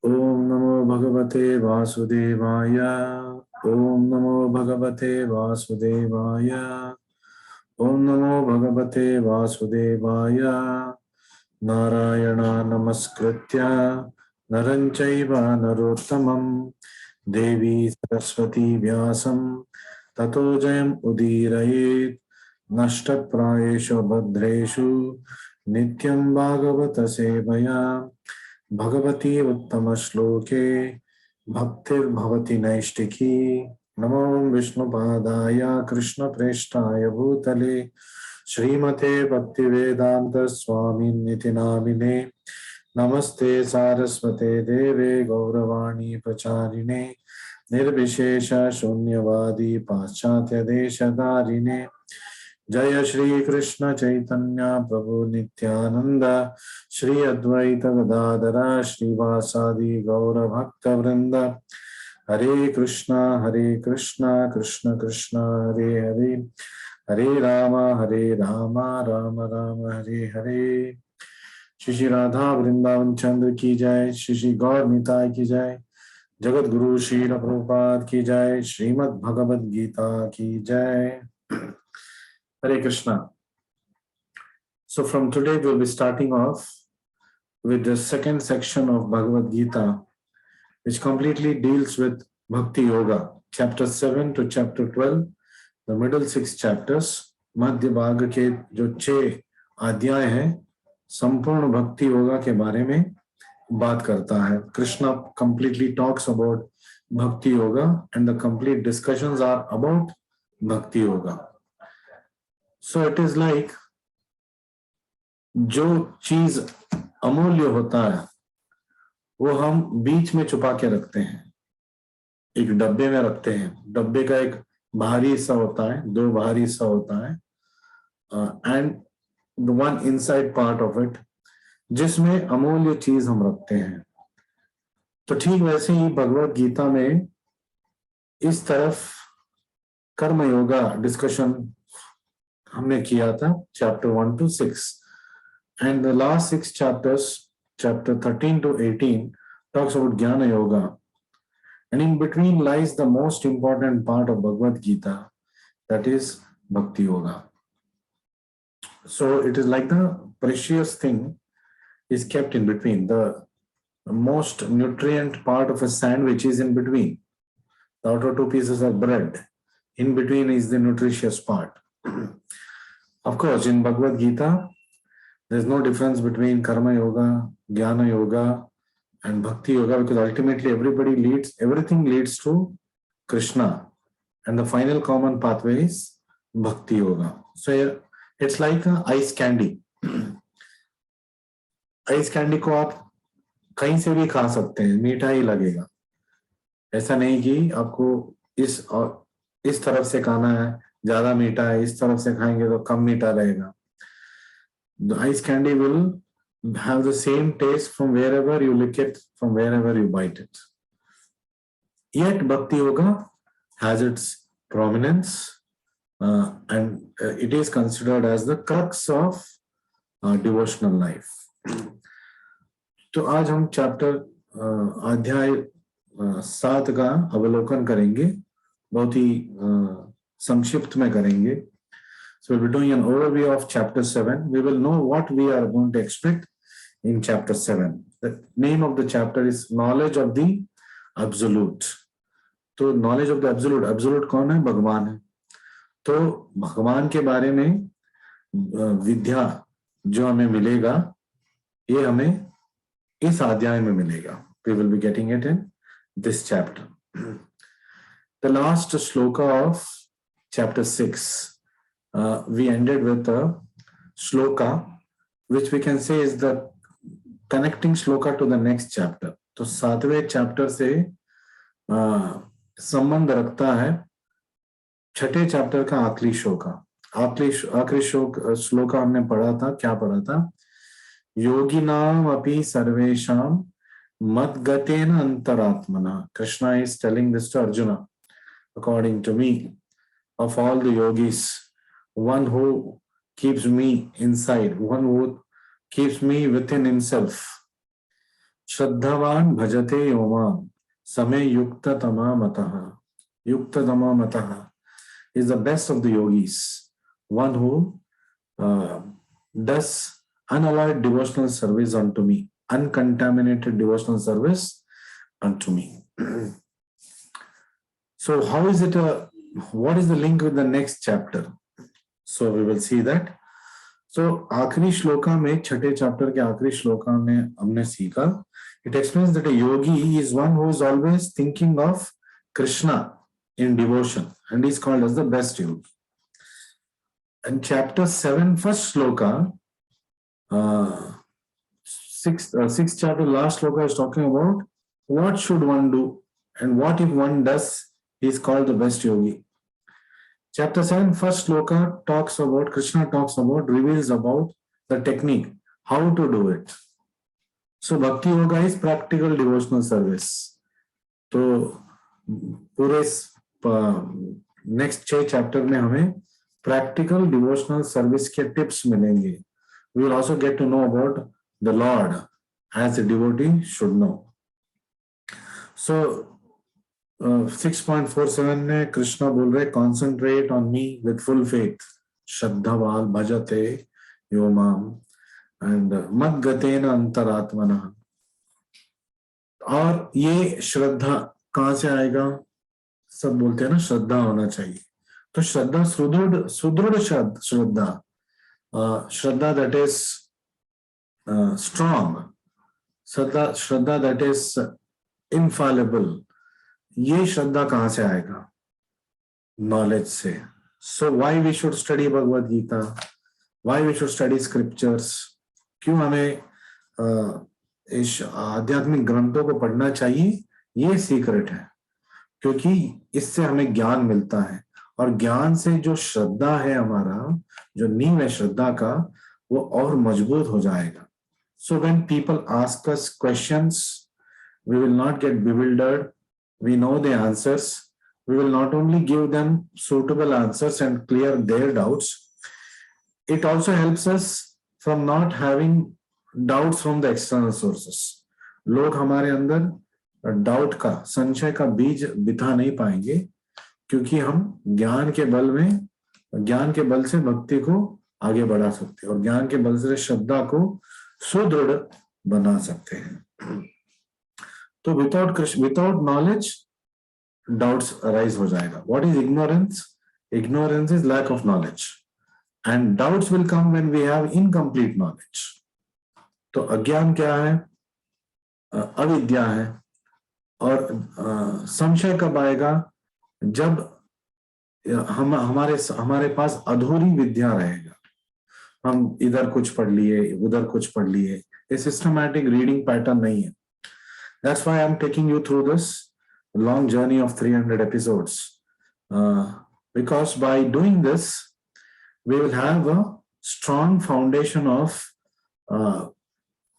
ओम नमो भगवते वासुदेवाय। ओम नमो भगवते वासुदेवाय। ओम नमो भगवते वासुदेवाय। नारायण नमस्कृत्य नरं चैव नरोत्तमं देवी सरस्वती व्यासं ततो जयम् उदीरयेत्। नष्टप्रायेषु भद्रेषु नित्यं भागवत सेवया भगवती उत्तम श्लोके भक्तिर्भवति नैष्टिकी। नमो विष्णुपादाय कृष्णप्रेष्ठाय भूतले श्रीमते भक्तिवेदांत स्वामिनिति नामिने। नमस्ते सारस्वते देवे गौरवाणी प्रचारिणे निर्विशेष शून्यवादी पाश्चात्य देशधारिणे। जय श्री कृष्ण चैतन्य प्रभु नित्यानंद श्री अद्वैत गदाधर श्रीवासादि गौर भक्त वृंद। हरे कृष्णा कृष्ण कृष्ण हरे हरे हरे राम राम राम हरे हरे। श्री श्री राधा वृंदावन चंद्र की जय। श्री श्री गौर निताय की जय। जगत गुरु श्री प्रभुपाद की जय। श्रीमद् भगवद गीता की जय। Hare Krishna. So from today we'll be starting off with the second section of Bhagavad Gita, which completely deals with Bhakti Yoga, chapter 7 to chapter 12, the middle 6 chapters. मध्य भाग के जो 6 अध्याय हैं संपूर्ण भक्ति योगा के बारे में बात करता है. Krishna completely talks about Bhakti Yoga and the complete discussions are about Bhakti Yoga. So it is like जो चीज अमूल्य होता है वो हम बीच में छुपा के रखते हैं, एक डब्बे में रखते हैं. डब्बे का एक बाहरी हिस्सा होता है, 2 बाहरी हिस्सा होता है and the one inside part of it जिसमें अमूल्य चीज हम रखते हैं. तो ठीक वैसे ही भगवत गीता में इस तरफ कर्म योगा डिस्कशन हमने किया था, chapter 1 to 6, and the last 6 chapters, chapter 13 to 18, talks about Jnana Yoga, and in between lies the most important part of Bhagavad Gita, that is Bhakti Yoga. So it is like the precious thing is kept in between. The most nutrient part of a sandwich is in between. The outer 2 pieces of bread, in between is the nutritious part. Of course, in Bhagavad Gita, there is no difference between Karma Yoga, Jnana Yoga, and Bhakti Yoga, because ultimately everything leads to Krishna, and the final common pathway is Bhakti Yoga. So it's like a ice candy. Ice candy को आप कहीं से भी खा सकते हैं, मीठा ही लगेगा. ऐसा नहीं कि आपको इस तरफ से खाना है, ज्यादा मीठा है, इस तरफ से खाएंगे तो कम मीठा रहेगा. The ice candy will have the same taste from wherever you lick it, from wherever you bite it. Yet Bhakti Yoga has its prominence and it is considered as the crux of devotional life. तो आज हम chapter अध्याय 7 का अवलोकन करेंगे, बहुत ही संक्षिप्त में करेंगे. So we'll be doing an overview of chapter 7. We will know what we are going to expect in chapter 7. The name of the chapter is Knowledge of the Absolute. तो knowledge of the Absolute, Absolute कौन है? भगवान है. तो भगवान के बारे में विद्या जो हमें मिलेगा, ये हमें इस अध्याय में मिलेगा. We will be getting it in this chapter. The last shloka of chapter 6. We ended with a shloka which we can say is the connecting shloka to the next chapter. तो 7वें चैप्टर से संबंध रखता है 6ठे chapter का आखिरी श्लोका. आखिरी श्लोका हमने पढ़ा था, क्या पढ़ा था? योगिनाम अपि सर्वेषां मद्गतेन अंतरात्मना. Krishna is telling this to Arjuna. According to me, of all the yogis, one who keeps me inside, one who keeps me within himself, श्रद्धावान भजते यो माम समय युक्ततमा मतः. Yuktadama mataha is the best of the yogis, one who does unalloyed devotional service unto me, uncontaminated devotional service unto me. So how is it what is the link with the next chapter? So we will see that. So आखिरी श्लोका में, छठे chapter के आखिरी श्लोका में हमने सीखा, it explains that a yogi is one who is always thinking of Krishna in devotion, and is called as the best yogi. And chapter 7, first shloka, sixth chapter, last shloka is talking about what should one do, and what if one does, he is called the best yogi. Chapter 7, first shloka talks about, Krishna talks about, reveals about the technique, how to do it. So Bhakti Yoga is practical devotional service. So पूरे next 6 chapter में हमें practical devotional service के tips मिलेंगे. We will also get to know about the lord as a devotee should know. So 6.47 में कृष्णा बोल रहे, concentrate on me with full faith, श्रद्धावाल भजते यो माम, एंड मद्गतेन अंतरात्मनः. और ये श्रद्धा कहां से आएगा? सब बोलते हैं ना श्रद्धा होना चाहिए. तो श्रद्धा सुदृढ़ श्रद्धा, श्रद्धा दैट इज स्ट्रॉन्ग, श्रद्धा दैट इज इनफॉलेबल. ये श्रद्धा कहां से आएगा? नॉलेज से. So why we should study Bhagavad Gita, why we should study scriptures. क्यों हमें इस आध्यात्मिक ग्रंथों को पढ़ना चाहिए? ये सीक्रेट है, क्योंकि इससे हमें ज्ञान मिलता है, और ज्ञान से जो श्रद्धा है, हमारा जो नींव है श्रद्धा का, वो और मजबूत हो जाएगा. So when people ask us questions, we will not get bewildered, we know the answers, we will not only give them suitable answers and clear their doubts. It also helps us from not having doubts from the external sources. लोग हमारे अंदर doubt का, संशय का बीज बिठा नहीं पाएंगे, क्योंकि हम ज्ञान के बल से भक्ति को आगे बढ़ा सकते हैं, और ज्ञान के बल से श्रद्धा को सुदृढ़ बना सकते हैं. तो विदाउट नॉलेज डाउट्स अराइज हो जाएगा. What is ignorance? Ignorance is lack of knowledge, and doubts will come when we have incomplete knowledge. तो अज्ञान क्या है? अविद्या है. और संशय कब आएगा? जब हमारे पास अधूरी विद्या रहेगा. हम इधर कुछ पढ़ लिए, उधर कुछ पढ़ लिए, ये सिस्टमैटिक रीडिंग पैटर्न नहीं है. That's why I am taking you through this long journey of 300 episodes, because by doing this we will have a strong foundation of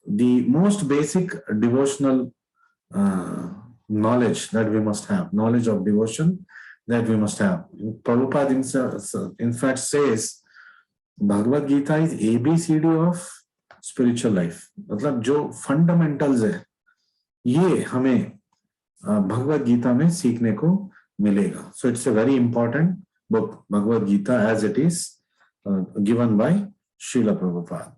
the most basic devotional knowledge that we must have, knowledge of devotion that we must have. Prabhupada in fact says Bhagavad Gita is ABCD of spiritual life. मतलब जो fundamentals है, ये हमें भगवद गीता में सीखने को मिलेगा. So it's a very important book, Bhagavad Gita, as it is given by Srila Prabhupada.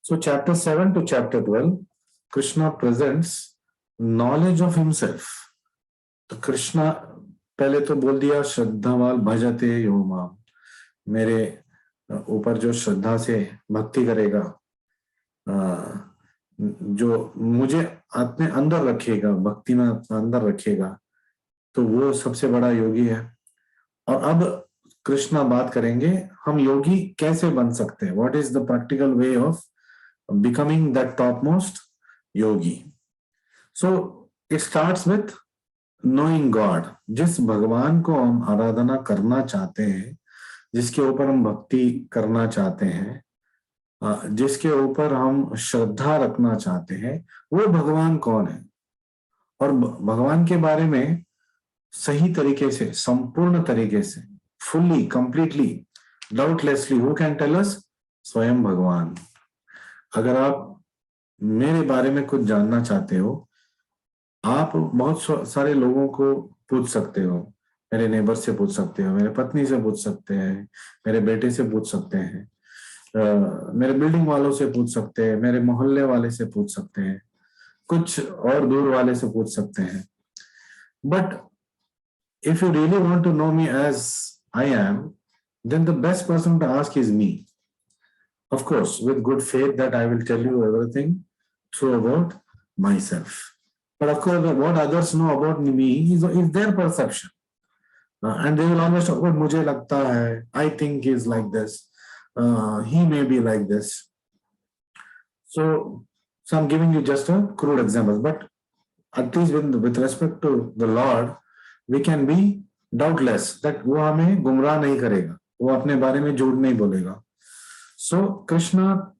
So chapter 7 to chapter 12, Krishna presents knowledge of himself. तो कृष्णा पहले तो बोल दिया श्रद्धावाल भजते यो माम, मेरे ऊपर जो श्रद्धा से भक्ति करेगा, जो मुझे अपने अंदर रखेगा, भक्ति में अंदर रखेगा, तो वो सबसे बड़ा योगी है. और अब कृष्णा बात करेंगे हम योगी कैसे बन सकते हैं. What is the practical way of becoming that topmost yogi. So it starts with knowing God. जिस भगवान को हम आराधना करना चाहते हैं, जिसके ऊपर हम भक्ति करना चाहते हैं, जिसके ऊपर हम श्रद्धा रखना चाहते हैं, वो भगवान कौन है, और भगवान के बारे में सही तरीके से, संपूर्ण तरीके से, fully, completely, doubtlessly, who can tell us? स्वयं भगवान. अगर आप मेरे बारे में कुछ जानना चाहते हो, आप बहुत सारे लोगों को पूछ सकते हो। मेरे नेबर से पूछ सकते हो, मेरे पत्नी से पूछ सकते हैं, मेरे बेटे से पूछ सकते हैं, मेरे बिल्डिंग वालों से पूछ सकते हैं, मेरे मोहल्ले वाले से पूछ सकते हैं, कुछ और दूर वाले से पूछ सकते हैं। But if you really want to know me as I am, then the best person to ask is me. Of course, with good faith that I will tell you everything true about myself. But of course, what others know about me is their perception. And they will always talk about मुझे लगता है, I think he is like this, he may be like this. So I'm giving you just a crude example, but at least with respect to the Lord, we can be doubtless that वो हमें गुमराह नहीं करेगा, वो अपने बारे में झूठ नहीं बोलेगा. So Krishna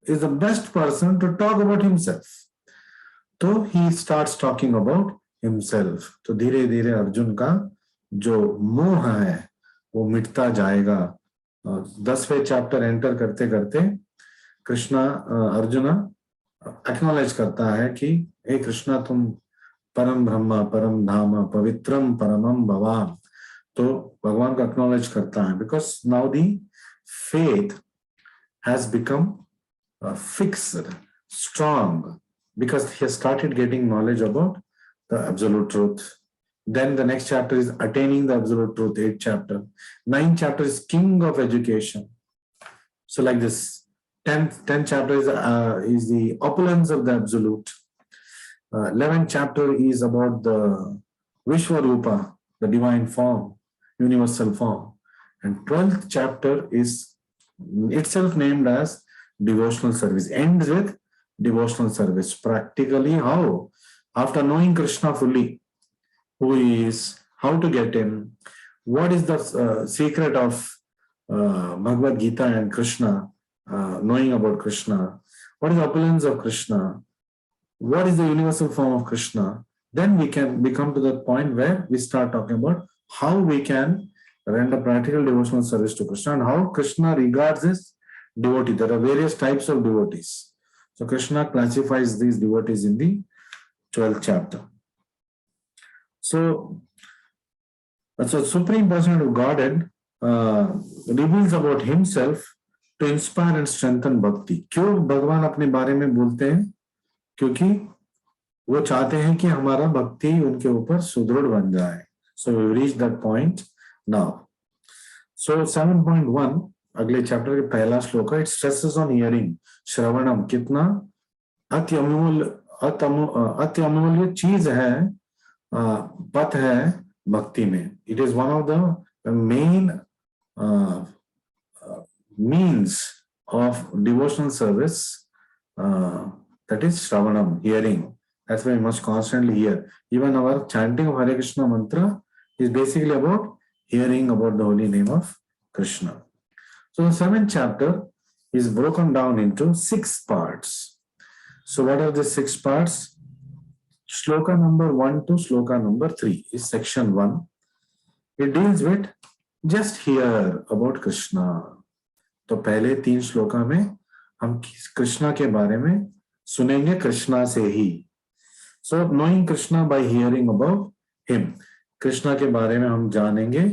is the best person to talk about himself. तो he starts talking about himself. तो धीरे धीरे अर्जुन का जो मोह है वो मिटता जाएगा. 10वें चैप्टर एंटर करते करते कृष्णा अर्जुना एक्नॉलेज करता है कि हे कृष्णा तुम परम ब्रह्म परम धाम पवित्रम परमम भवान. तो भगवान को एक्नॉलेज करता है because now the faith has become fixed, strong, because he has started getting knowledge about the absolute truth. Then the next chapter is attaining the absolute truth, 8th chapter. 9th chapter is king of education. So like this, 10th chapter is the opulence of the absolute. 11th chapter is about the Vishwarupa, the divine form, universal form. And 12th chapter is itself named as devotional service, ends with devotional service. Practically how, after knowing Krishna fully, who he is, how to get him, what is the secret of Bhagavad Gita and Krishna, knowing about Krishna, what is the opulence of Krishna, what is the universal form of Krishna, then we come to that point where we start talking about how we can render practical devotional service to Krishna and how Krishna regards his devotee. There are various types of devotees. So Krishna classifies these devotees in the 12th chapter. So Supreme Personality of Godhead reveals about himself to inspire and strengthen bhakti. क्यों भगवान अपने बारे में बोलते हैं? क्योंकि वो चाहते हैं कि हमारा भक्ति उनके ऊपर सुदृढ़ बन जाए. So we reach that point now. So 7.1 अगले चैप्टर के पहला श्लोक है. It stresses on hearing, श्रवणम. कितना अत्यमूल्य चीज है, पथ है भक्ति में. It is one of the main means of devotional service, that is shravanam, hearing. That's why we must constantly hear. Even our chanting of Hare Krishna mantra is basically about hearing about the holy name of Krishna. So the 7th chapter is broken down into 6 parts. So what are the 6 parts? Shloka number 1 to shloka number 3 is section 1. It deals with just hear about Krishna. तो पहले 3 श्लोका में हम कृष्णा के बारे में सुनेंगे कृष्णा से ही. So knowing Krishna by hearing about him. Krishna के बारे में हम जानेंगे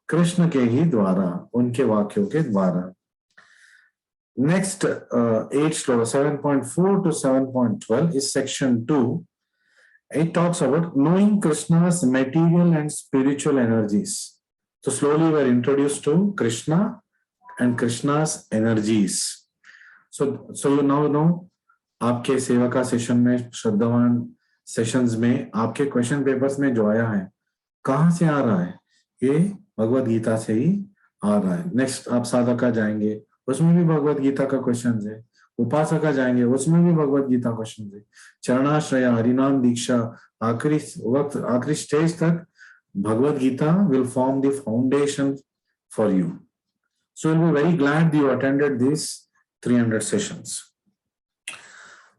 कृष्ण के ही द्वारा, उनके वाक्यों के द्वारा. Next 8 श्लोक 7.4 to 7.12 is section 2. It talks about knowing Krishna's material and spiritual energies. So slowly we are introduced to Krishna and Krishna's energies. So you now know, आपके सेवा का सेशन में, श्रद्धावान सेशंस में, आपके क्वेश्चन पेपर्स में जो आया है, कहाँ से आ रहा है? ये भगवद गीता से ही आ रहा है. नेक्स्ट आप साधका जाएंगे, उसमें भी भगवद गीता का क्वेश्चन है. उपासका जाएंगे, उसमें भी भगवद गीता क्वेश्चन है. चरणाश्रय, हरिनाम दीक्षा, आखिरी वक्त, आखिरी स्टेज तक Bhagavad Gita will form the foundation for you. So you'll be very glad you attended these 300 sessions.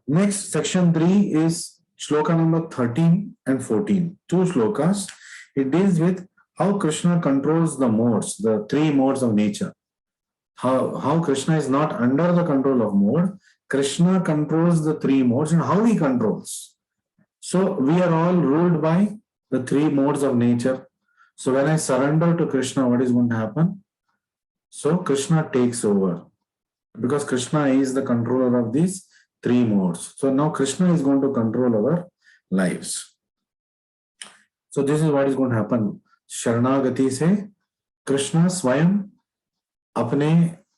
Next, section 3 is shloka number 13 and 14. 2 shlokas. It deals with how Krishna controls the modes, the 3 modes of nature. how Krishna is not under the control of mode. Krishna controls the three modes and how he controls. So we are all ruled by the three modes of nature. So when I surrender to Krishna, what is going to happen? So Krishna takes over because Krishna is the controller of these three modes. So now Krishna is going to control our lives. So this is what is going to happen. शरणागति से कृष्ण स्वयं अपने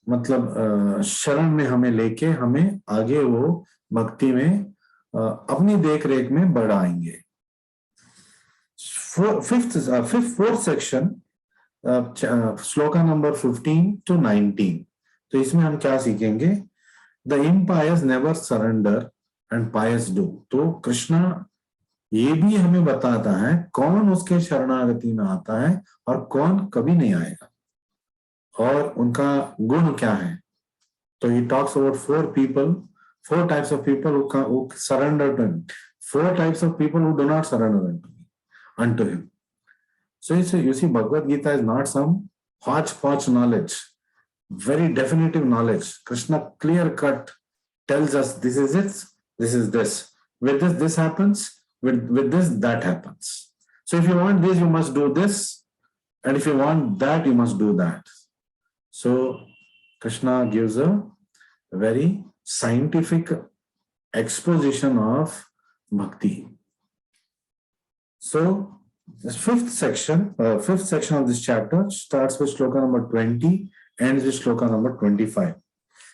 मतलब शरण में हमें लेके हमें आगे वो भक्ति में अपनी देख रेख में बढ़ाएंगे. Fourth section, shloka number 15 to 19. तो इसमें हम क्या सीखेंगे? The impious never surrender and pious do. तो कृष्णा ये भी हमें बताता है कौन उसके शरणागति में आता है और कौन कभी नहीं आएगा और उनका गुण क्या है. तो he talks about four types of people who surrender to him, 4 types of people who do not surrender unto him. So you see, Bhagavad Gita is not some hodgepodge knowledge, very definitive knowledge. Krishna clear cut tells us this is it, this is this. With this happens. With this, that happens. So if you want this, you must do this. And if you want that, you must do that. So Krishna gives a very scientific exposition of bhakti. So the fifth section of this chapter starts with shloka number 20, ends with shloka number 25.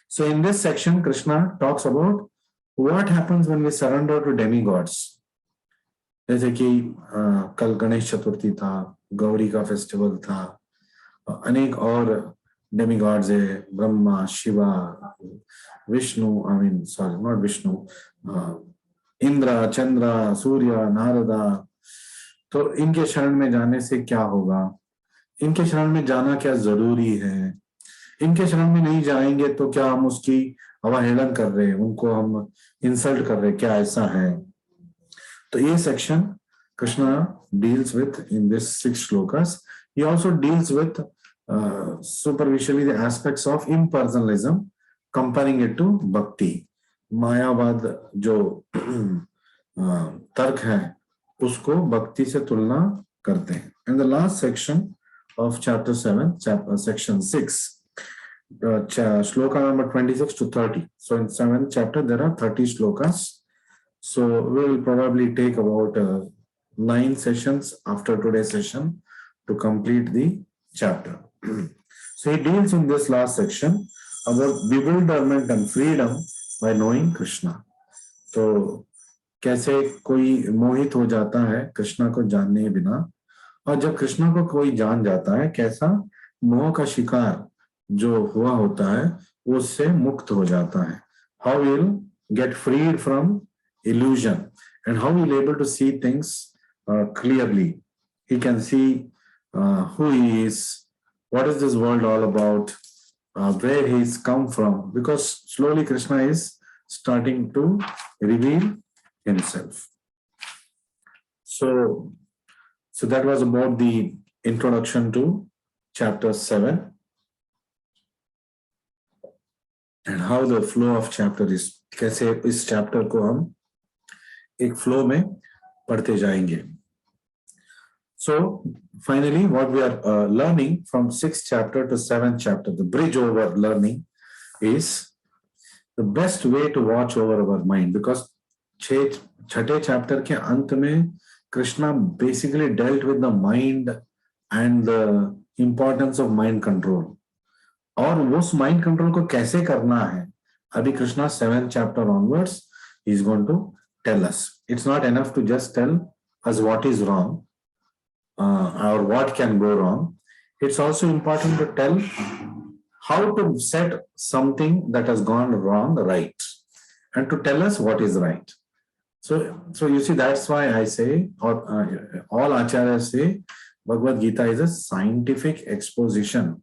So in this section, Krishna talks about what happens when we surrender to demigods. जैसे कि कल गणेश चतुर्थी था, गौरी का festival था, अनेक और demigods है, Brahma, Shiva, Vishnu, not Vishnu, Indra, चंद्र, सूर्य, नारदा. तो इनके शरण में जाने से क्या होगा? इनके शरण में जाना क्या जरूरी है? इनके शरण में नहीं जाएंगे तो क्या हम उसकी अवहेलना कर रहे हैं, उनको हम इंसल्ट कर रहे हैं, क्या ऐसा है? तो ये section Krishna deals with in this 6 shlokas. He also deals with superficially the aspects of impersonalism, comparing it to bhakti. मायावाद जो तर्क है उसको भक्ति से तुलना करते हैं. And the last section of chapter 7, section 6, shloka number 26 to 30. So in 7th chapter there are 30 shlokas. So we will probably take about 9 sessions after today's session to complete the chapter. So he deals in this last section about bewilderment and freedom by knowing Krishna. तो कैसे कोई मोहित हो जाता है कृष्णा को जानने बिना, और जब कृष्णा को कोई जान जाता है कैसा मोह का शिकार जो हुआ होता है उससे मुक्त हो जाता है. How we'll get freed from illusion and how we'll able to see things clearly. He can see who he is, what is this world all about, where he's come from, because slowly Krishna is starting to reveal himself. So that was about the introduction to chapter 7 and how the flow of chapter is. कैसे इस chapter को हम एक flow में पढ़ते जाएंगे. So finally what we are learning from 6th chapter to 7th chapter, the bridge over learning, is the best way to watch over our mind, because छठे chapter के अंत में Krishna basically dealt with the mind and the importance of mind control. और उस mind control को कैसे करना है अभी Krishna 7th chapter onwards he is going to tell us. It's not enough to just tell us what is wrong or what can go wrong. It's also important to tell how to set something that has gone wrong right, and to tell us what is right. So you see, that's why I say, or all acharyas say, Bhagavad Gita is a scientific exposition.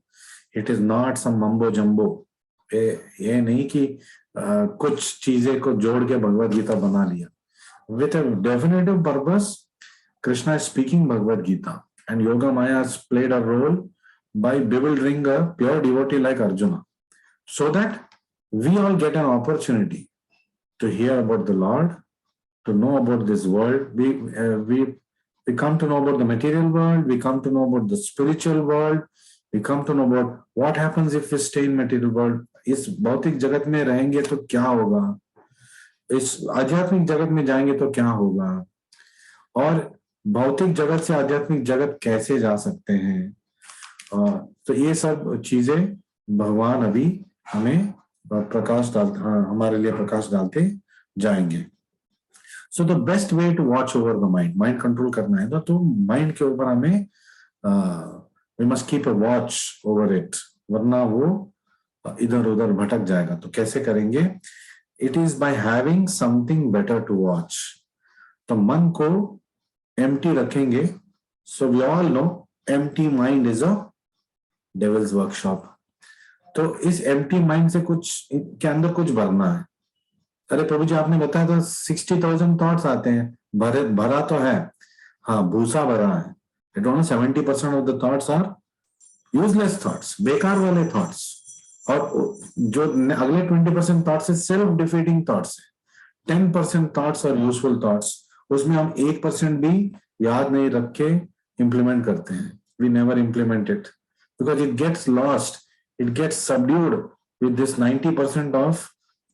It is not some mumbo jumbo. ये नहीं कि कुछ चीजें को जोड़ के भगवद गीता बना लिया. With a definitive purpose, Krishna is speaking Bhagavad Gita, and Yoga Maya has played a role by bewildering a pure devotee like Arjuna. so that we all get an opportunity to hear about the Lord, to know about this world. We come to know about the material world, we come to know about the spiritual world, we come to know about what happens if we stay in material world. इस भौतिक जगत में रहेंगे तो क्या होगा, इस आध्यात्मिक जगत में जाएंगे तो क्या होगा, और भौतिक जगत से आध्यात्मिक जगत कैसे जा सकते हैं. तो ये सब चीजें भगवान अभी हमें हमारे लिए प्रकाश डालते जाएंगे. So the best way to watch over the mind, mind control करना है तो माइंड के ऊपर हमें we must keep a watch over it, वरना वो इधर उधर भटक जाएगा. तो कैसे करेंगे? It is by having something better to watch. तो मन को एम्प्टी रखेंगे. So we all know empty mind is a devil's workshop. तो इस एम्प्टी माइंड से कुछ के अंदर कुछ भरना है. अरे प्रभु जी आपने बताया तो 60,000 थॉट्स आते हैं, भरा तो है, हाँ भूसा भरा है. It only 70% of the thoughts are useless thoughts, बेकार वाले थॉट्स, और जो अगले 20% थॉट्स है सेल्फ डिफीटिंग थॉट्स है. 10% थॉट्स और यूजफुल थॉट्स, उसमें हम 1% भी याद नहीं रख के इम्प्लीमेंट करते हैं. We never implement it because it gets lost, it gets subdued with this 90% of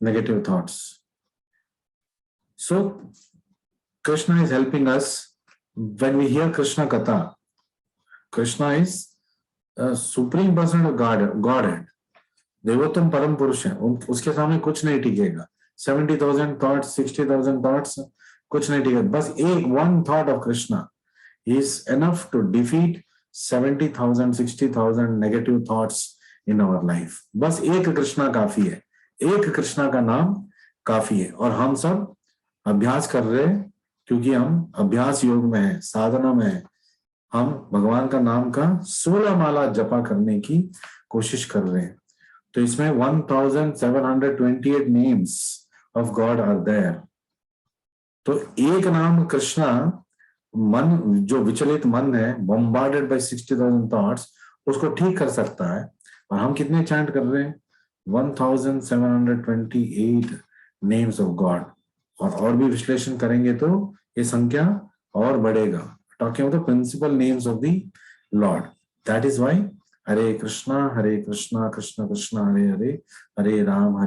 negative thoughts. So Krishna is helping us. When we hear Krishna Katha, Krishna is a supreme person of Godhead. देवोत्तम परम पुरुष है, उसके सामने कुछ नहीं टिकेगा. 70,000 thoughts, 60,000 thoughts, कुछ नहीं टिकेगा. बस एक one thought of Krishna is enough to defeat 70,000, 60,000 negative thoughts in our life. बस एक कृष्णा काफी है, एक कृष्णा का नाम काफी है. और हम सब अभ्यास कर रहे हैं क्योंकि हम अभ्यास योग में हैं, साधना में हैं. हम भगवान का नाम का 16 माला जपा करने की कोशिश कर रहे हैं. तो इसमें 1728 names of God are there. तो एक नाम कृष्णा, मन जो विचलित मन है, बॉम्बार्डेड बाय 60,000 थॉट्स, उसको ठीक कर सकता है. और हम कितने चैंट कर रहे हैं? 1728 नेम्स ऑफ गॉड. और भी विश्लेषण करेंगे तो ये संख्या और बढ़ेगा. Talking about the principal names of the Lord. That is why Hare Krishna Krishna Krishna Hare Hare, Hare Ram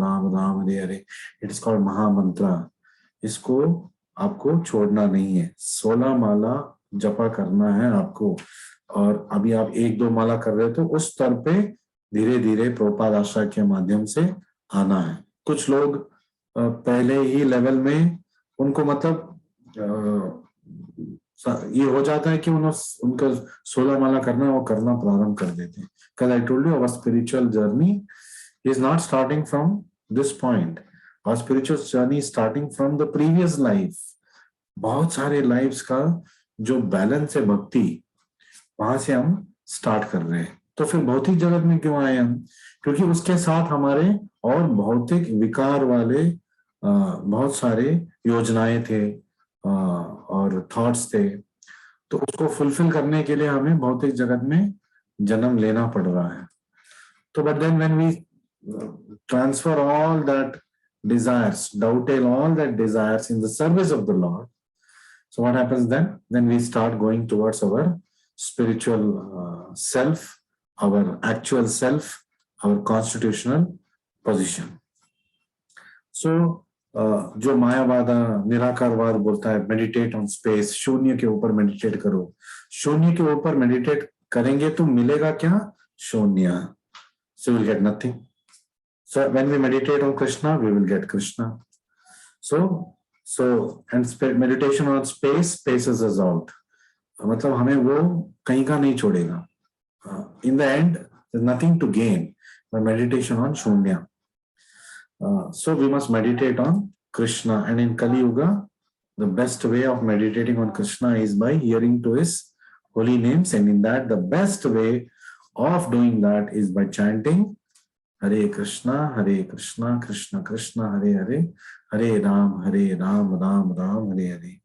Ram Ram Hare Hare. It is called mahamantra. इसको आपको छोड़ना नहीं है. 16 माला जपा करना है आपको. और अभी आप 1-2 माला कर रहे हो तो उस स्तर पे धीरे धीरे प्रभुपाद आश्रय के माध्यम से आना है. कुछ लोग पहले ही लेवल में उनको मतलब ये हो जाता है कि उनका 16 माला करना है, वो करना प्रारंभ कर देते हैं. Because I told you our spiritual journey is not starting from this point. Our spiritual journey is starting from the previous life. बहुत सारे लाइफ्स का जो बैलेंस है भक्ति, वहां से हम स्टार्ट कर रहे हैं. तो फिर भौतिक जगत में क्यों आए हम? क्योंकि उसके साथ हमारे और भौतिक विकार वाले बहुत सारे योजनाएं थे और थॉट्स थे. तो उसको फुलफिल करने के लिए हमें भौतिक जगत में जन्म लेना पड़ रहा है. तो but then when we transfer all that desires, dovetail all that desires in the service of the Lord, so what happens then? Then we start going towards our spiritual self, our actual self, our constitutional position. So जो मायावाद निराकारवाद बोलता है meditate on space, शून्य के ऊपर meditate करो. शून्य के ऊपर मेडिटेट करेंगे तो मिलेगा क्या? शून्य. So we'll get nothing. So when we meditate on Krishna, we will get Krishna. So and meditation on space spaces us out. मतलब हमें वो कहीं का नहीं छोड़ेगा. In the end, there's nothing to gain by meditation on Shunya. So we must meditate on Krishna. And in Kali Yuga, the best way of meditating on Krishna is by hearing to his holy names. And in that, the best way of doing that is by chanting Hare Krishna, Krishna Krishna, Hare Hare, Hare Ram, Ram Ram, Hare Hare.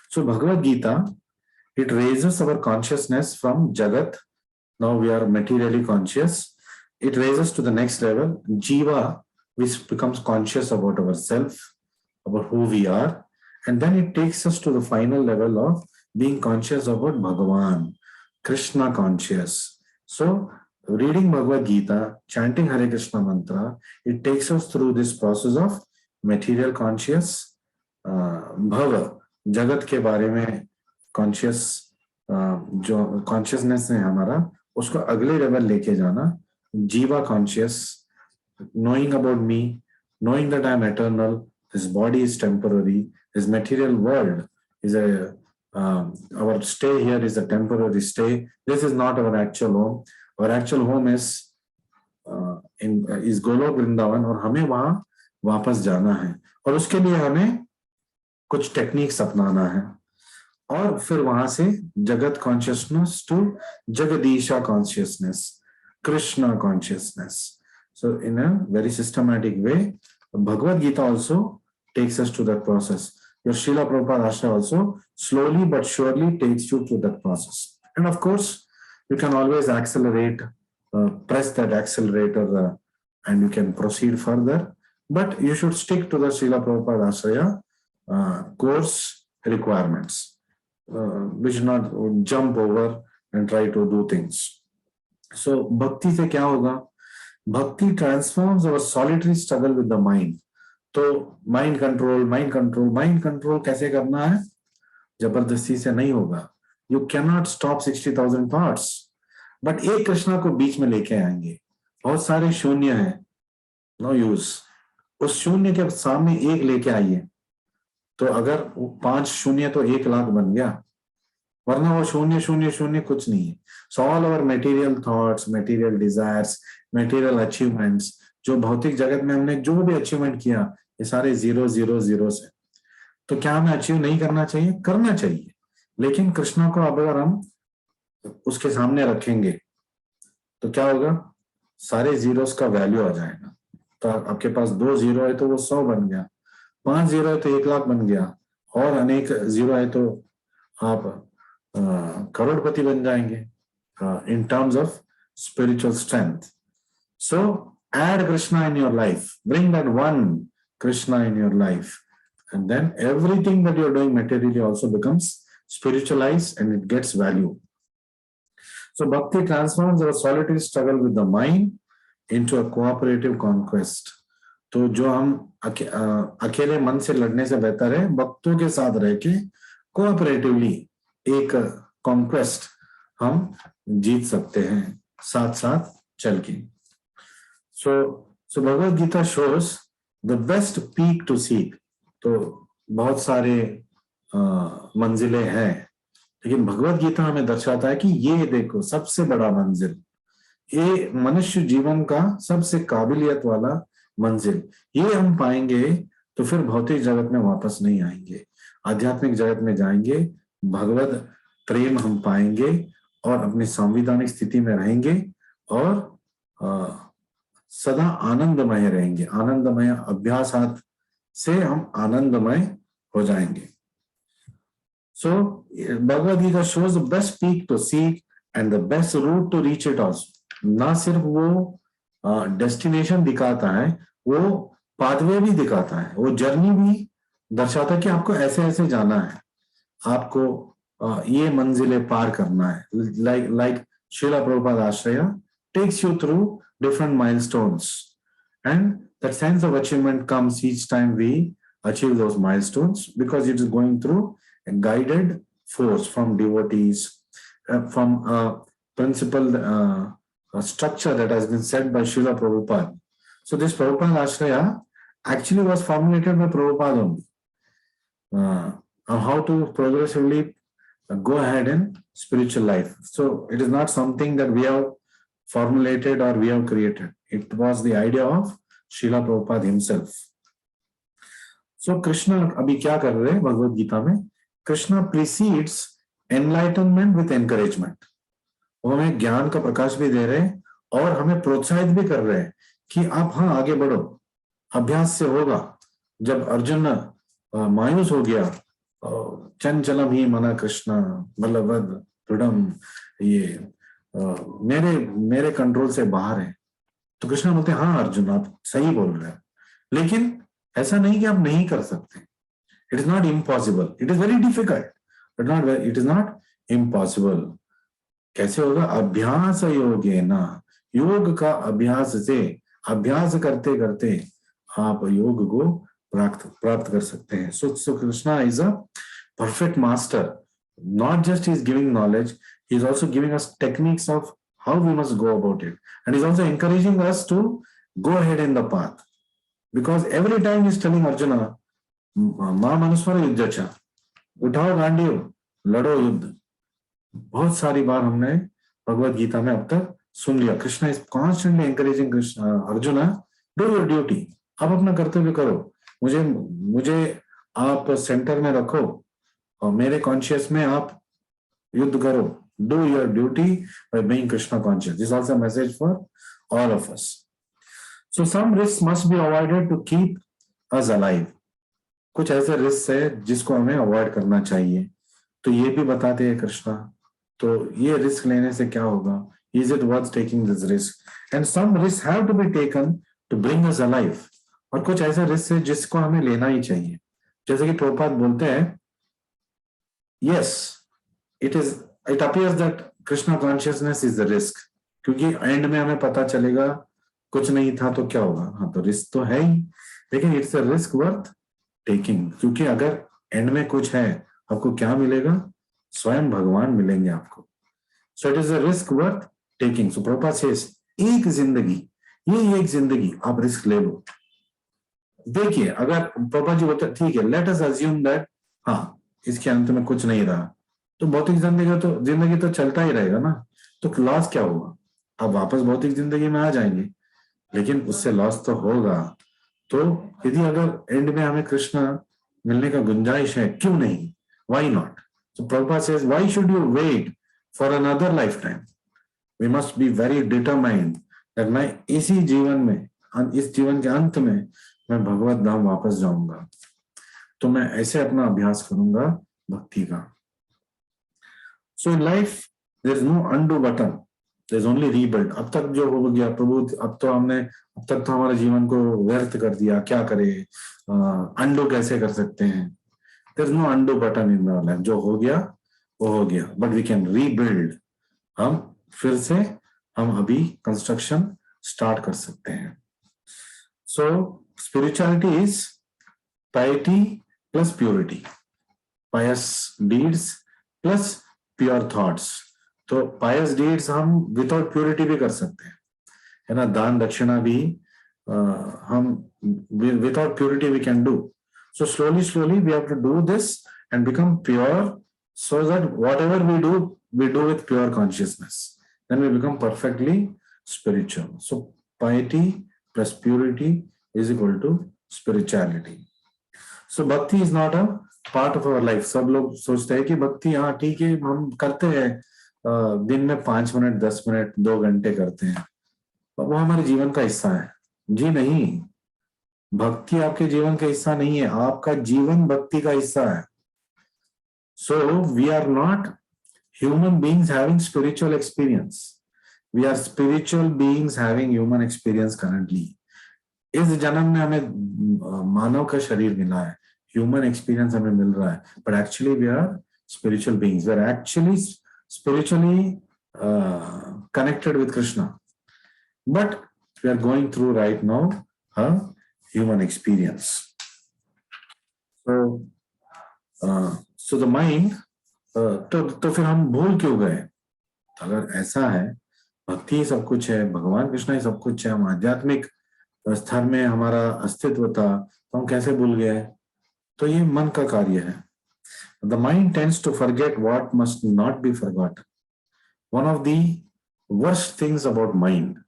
So Bhagavad Gita, it raises our consciousness from Jagat. Now we are materially conscious. it raises to the next level, Jiva, which becomes conscious about ourselves, about who we are, and then it takes us to the final level of being conscious about Bhagavan, Krishna conscious. So, reading Bhagavad Gita, chanting Hare Krishna mantra, it takes us through this process of material conscious, भव, जगत के बारे में conscious, जो consciousness है हमारा, उसको अगले लेवल लेके जाना, जीवा conscious, knowing about me, knowing that I am eternal, this body is temporary, this material world is our stay here is a temporary stay. This is not our actual home. Our actual home is Golok Vrindavan, और हमें वहां वापस जाना है, और उसके लिए हमें कुछ टेक्निक्स अपनाना है, और फिर वहां से jagat consciousness to Jagadisha consciousness, Krishna consciousness. So in a very systematic way, Bhagavad Gita also takes us to that process. Your Srila Prabhupada Ashra also slowly but surely takes you through that process. And of course, you can always accelerate, press that accelerator, and you can proceed further. But you should stick to the Srila Prabhupada Ashraya course requirements. We should not jump over and try to do things. So bhakti se kya hoga? Bhakti transforms our solitary struggle with the mind. तो mind control कैसे करना है? जबरदस्ती से नहीं होगा. You can not stop 60,000 thoughts, but एक कृष्णा को बीच में लेके आएंगे. बहुत सारे शून्य हैं, नो यूज. उस शून्य के सामने एक लेके आइए, तो अगर 5 शून्य तो 1 लाख बन गया, वरना वो शून्य शून्य शून्य कुछ नहीं है. So all over material thoughts, material desires, material achievements, जो भौतिक जगत में हमने जो भी अचीवमेंट किया, ये सारे 0 0 0 से. तो क्या हमें अचीव नहीं करना चाहिए? करना चाहिए, लेकिन कृष्णा को अब अगर हम उसके सामने रखेंगे तो क्या होगा? सारे जीरोस का वैल्यू आ जाएगा. तो आपके पास 2 जीरो है तो वो 100 बन गया, 5 जीरो है तो 1 लाख बन गया, और अनेक जीरो है तो आप करोड़पति बन जाएंगे in terms of spiritual strength. So add Krishna in your life, bring that one Krishna in your life, and then everything that you're doing materially also becomes spiritualized and it gets value. So bhakti transforms our solitary struggle with the mind into a cooperative conquest. तो जो हम अकेले मन से लड़ने से बेहतर है भक्तों के साथ रह के कोऑपरेटिवली एक कॉन्क्वेस्ट हम जीत सकते हैं साथ साथ चल के. So Bhagavad Gita shows the best peak to seek. तो बहुत सारे मंजिलें हैं, लेकिन भगवद गीता हमें दर्शाता है कि ये देखो सबसे बड़ा मंजिल, ये मनुष्य जीवन का सबसे काबिलियत वाला मंजिल, ये हम पाएंगे तो फिर भौतिक जगत में वापस नहीं आएंगे, आध्यात्मिक जगत में जाएंगे, भगवद प्रेम हम पाएंगे और अपनी संविधानिक स्थिति में रहेंगे और सदा आनंदमय रहेंगे. आनंदमय अभ्यासात से हम आनंदमय हो जाएंगे. So Bhagavad Gita shows the best peak to seek and the best route to reach it also. ना सिर्फ वो डेस्टिनेशन दिखाता है, वो पाथवे भी दिखाता है, वो जर्नी भी दर्शाता है कि आपको ऐसे ऐसे जाना है, आपको ये मंजिलें पार करना है. लाइक श्रीला प्रभुपाद आश्रया takes you through different milestones, and that sense of achievement comes each time we achieve those milestones, because it is going through a guided force from devotees, from a principle, a structure that has been set by Srila Prabhupada. So this Prabhupada Ashraya actually was formulated by Prabhupada only, on how to progressively go ahead in spiritual life. So it is not something that we have formulated or we have created. It was the idea of Srila Prabhupada himself. So Krishna अभी क्या कर रहे हैं भगवद गीता में? Krishna precedes enlightenment with encouragement. वो हमें ज्ञान का प्रकाश भी दे रहे हैं और हमें प्रोत्साहित भी कर रहे हैं कि आप हाँ आगे बढ़ो, अभ्यास से होगा. जब अर्जुन मायूस हो गया, चंचलम ही मना कृष्ण बलवद दृढ़म, ये मेरे कंट्रोल से बाहर है, तो कृष्ण बोलते हैं हाँ अर्जुन आप सही बोल रहे हैं, लेकिन ऐसा नहीं कि आप नहीं कर सकते। It is not impossible, it is very difficult but not, it is not impossible. कैसे होगा? अभ्यास योगेन, योग का अभ्यास से, अभ्यास करते करते आप योग को प्राप्त प्राप्त कर सकते हैं। So Krishna is a perfect master. Not just he's giving knowledge, he's also giving us techniques of how we must go about it. And he's also encouraging us to go ahead in the path. Because every time he's telling Arjuna, मा मनुस्मर युद्धचा, उठाओ गांडीव, लड़ो युद्ध। बहुत सारी बार हमने भगवत गीता में अब तक सुन लिया। Krishna is constantly encouraging arjuna, do your duty, आप अपना कर्तव्य करो, मुझे मुझे आप सेंटर में रखो और मेरे कॉन्शियस में आप युद्ध करो। Do your duty by being Krishna conscious. This also message for all of us. So some risk must be avoided to keep us alive. कुछ ऐसे रिस्क है जिसको हमें अवॉइड करना चाहिए, तो ये भी बताते हैं कृष्णा। तो ये रिस्क लेने से क्या होगा? Is it worth taking this risk? And some risk have to be taken to bring us alive. और कुछ ऐसे रिस्क है जिसको हमें लेना ही चाहिए। जैसे कि प्रभुपाद बोलते हैं, yes, it appears that Krishna consciousness is the risk, क्योंकि एंड में हमें पता चलेगा कुछ नहीं था तो क्या होगा। हाँ, तो रिस्क तो है ही, लेकिन it's a risk worth taking, क्योंकि अगर एंड में कुछ है, आपको क्या मिलेगा? स्वयं भगवान मिलेंगे आपको। So it is a risk worth taking. So Prabhupada says, एक जिंदगी, ये एक जिंदगी आप रिस्क ले लो। देखिए, अगर प्रभुपाद जी बोलते ठीक है, लेट अस अज्यूम दैट हाँ इसके अंत में कुछ नहीं रहा, तो भौतिक जिंदगी तो चलता ही रहेगा ना, तो लॉस क्या हुआ? आप वापस भौतिक जिंदगी में आ जाएंगे, लेकिन उससे लॉस तो होगा। तो यदि अगर एंड में हमें कृष्ण मिलने का गुंजाइश है, क्यों नहीं? Why not? So Prabhupada says, why should you wait for another life time? We must be very determined that मैं इसी जीवन में, इस जीवन के अंत में मैं भगवत धाम वापस जाऊंगा। तो मैं ऐसे अपना अभ्यास करूंगा भक्ति का। So in life there is no undo button, there is only rebuild. अब तक जो हो गया प्रभु, अब तक तो हमारे जीवन को व्यर्थ कर दिया, क्या करे? अनडू कैसे कर सकते हैं? There is no undo button in our life. जो हो गया वो हो गया, बट वी कैन रीबिल्ड। हम फिर से हम अभी कंस्ट्रक्शन स्टार्ट कर सकते हैं। So spirituality is piety plus purity, pious deeds plus pure thoughts। तो pious deeds हम विदाउट प्योरिटी भी कर सकते हैं, है ना? दान दक्षिणा भी हम without purity we can do. So slowly we have to do this and become pure, so that whatever we do with pure consciousness, then we become perfectly spiritual. So piety plus purity is equal to spirituality. सो भक्ति is not a part of our life. सब लोग सोचते हैं कि भक्ति हाँ ठीक है हम करते हैं, दिन में 5 मिनट 10 मिनट 2 घंटे करते हैं, वो हमारे जीवन का हिस्सा है। जी नहीं, भक्ति आपके जीवन का हिस्सा नहीं है, आपका जीवन भक्ति का हिस्सा है। So we are not human beings having spiritual experience, we are spiritual beings having human experience currently. इस जन्म में हमें मानव का शरीर मिला है, ह्यूमन एक्सपीरियंस हमें मिल रहा है, but actually we are spiritual beings, we are actually spiritually connected with Krishna, but we are going through right now a human experience. So the mind, तो फिर हम भूल क्यों गए? अगर ऐसा है, भक्ति सब कुछ है, भगवान कृष्ण ही सब कुछ है, हम आध्यात्मिक स्तर में हमारा अस्तित्व था, तो हम कैसे भूल गए? तो ये मन का कार्य है। The mind tends to forget what must not be forgotten. One of the worst things about mind,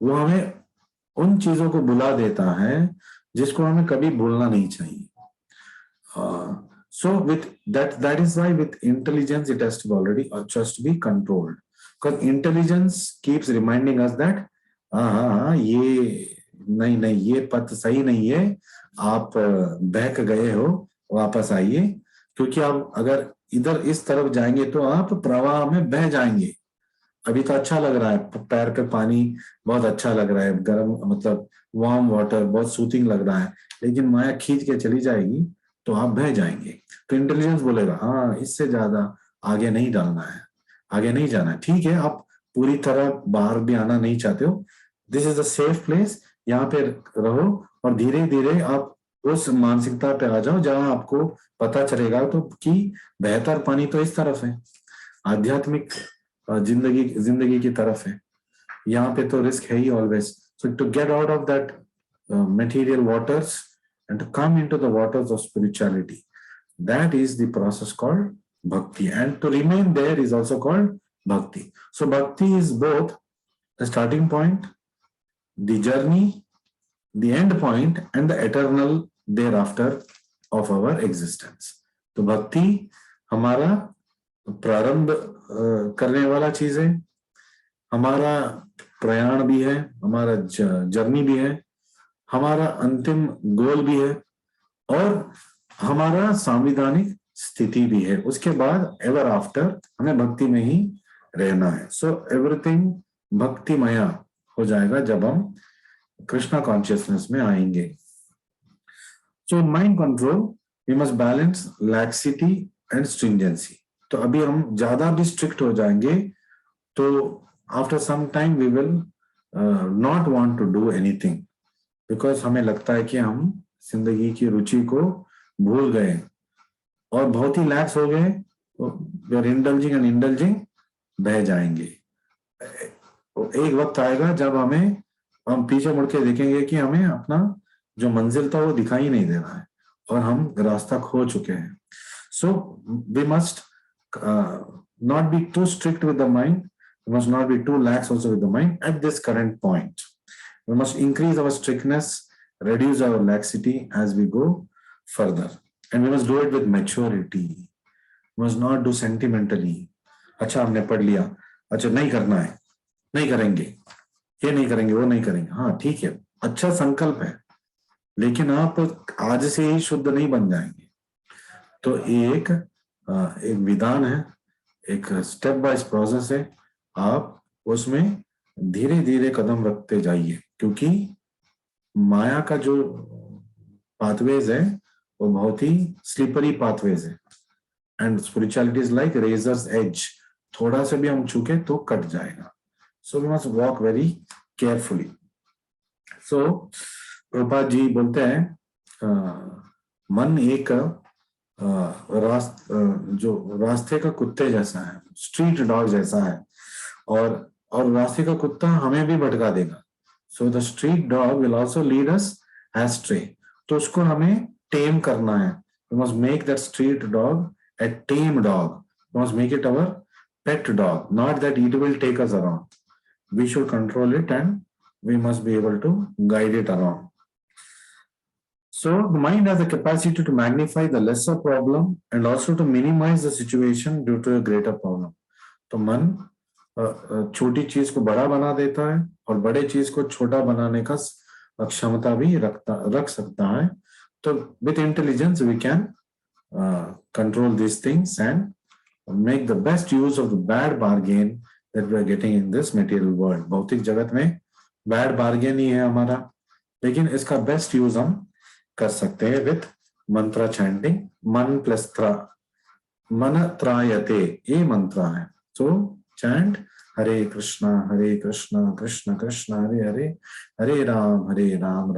वो हमें उन चीजों को भुला देता है जिसको हमें कभी भूलना नहीं चाहिए। So with that is why with intelligence it has to be already or just be controlled, because intelligence keeps reminding us that हाँ ये नहीं ये पथ सही नहीं है, आप बहक गए हो, वापस आइए, क्योंकि आप अगर इधर इस तरफ जाएंगे तो आप प्रवाह में बह जाएंगे। अभी तो अच्छा लग रहा है, पैर पे पानी बहुत अच्छा लग रहा है, गर्म मतलब वार्म वाटर बहुत सूथिंग लग रहा है, लेकिन माया खींच के चली जाएगी तो आप बह जाएंगे। तो इंटेलिजेंस बोलेगा हाँ इससे ज्यादा आगे नहीं डालना है, आगे नहीं जाना है। ठीक है, आप पूरी तरह बाहर भी आना नहीं चाहते हो, this is a safe place, यहाँ पे रहो और धीरे धीरे आप उस मानसिकता पे आ जाओ जहां आपको पता चलेगा तो कि बेहतर पानी तो इस तरफ है, आध्यात्मिक जिंदगी जिंदगी की तरफ है, यहाँ पे तो रिस्क है ही always. So to get out of that material waters and to come into the waters of spirituality, that is the process called bhakti, and to remain there is also called bhakti. So bhakti is both the starting point, the journey, the end point and the eternal thereafter of our existence. तो भक्ति हमारा प्रारंभ करने वाला चीज है, हमारा प्रयाण भी है, हमारा जर्नी भी है, हमारा अंतिम गोल भी है और हमारा संविधानिक स्थिति भी है। उसके बाद एवर आफ्टर हमें भक्ति में ही रहना है। सो एवरीथिंग भक्तिमया हो जाएगा जब हम कृष्णा कॉन्शियसनेस में आएंगे। So mind control we must balance laxity and stringency. तो अभी हम ज्यादा भी स्ट्रिक्ट हो जाएंगे तो after some time we will not want to do anything, because हमें लगता है कि हम जिंदगी की रुचि को भूल गए और बहुत ही लैक्स हो गए, we are indulging and indulging, बह जाएंगे। एक वक्त आएगा जब हम पीछे मुड़ के देखेंगे कि हमें अपना जो मंजिल था वो दिखाई नहीं दे रहा है और हम रास्ता खो चुके हैं। So we must not be too strict with the mind, we must not be too lax also with the mind at this current point. We must increase our strictness, reduce our laxity as we go further, and we must do it with maturity. We must not do sentimentally. अच्छा हमने पढ़ लिया, अच्छा नहीं करना है, नहीं करेंगे, ये नहीं करेंगे, वो नहीं करेंगे। हाँ ठीक है, अच्छा संकल्प है, लेकिन आप आज से ही शुद्ध नहीं बन जाएंगे। तो एक विधान है, एक स्टेप बाय प्रोसेस है, आप उसमें धीरे धीरे कदम रखते जाइए, क्योंकि माया का जो पाथवेज है वो बहुत ही स्लिपरी पाथवेज है, and spirituality is like razor's edge, थोड़ा से भी हम छूके तो कट जाएगा। So we must walk very carefully. So Prabhupada ji बोलते हैं मन एक जो रास्ते का कुत्ते जैसा है, स्ट्रीट डॉग जैसा है, और रास्ते का कुत्ता हमें भी भटका देगा। So the street dog will also lead us astray. तो उसको हमें टेम करना है। We must make that street dog a tame dog. We must make it our pet dog, not that it will take us around. We should control it and we must be able to guide it around. So the mind has the capacity to magnify the lesser problem and also to minimize the situation due to a greater problem. तो मन छोटी चीज को बड़ा बना देता है और बड़े चीज को छोटा बनाने का क्षमता भी रख सकता है। तो with intelligence we can control these things and make the best use of the bad bargain that we are getting in this material world. भौतिक जगत में bad bargain ही है हमारा, लेकिन इसका बेस्ट यूज हम कर सकते हैं विथ मंत्रा चैंटिंग। मन प्लस त्रा, मन त्रायते, ये मंत्र है। सो चैंट हरे कृष्णा कृष्ण कृष्ण हरे हरे, हरे राम राम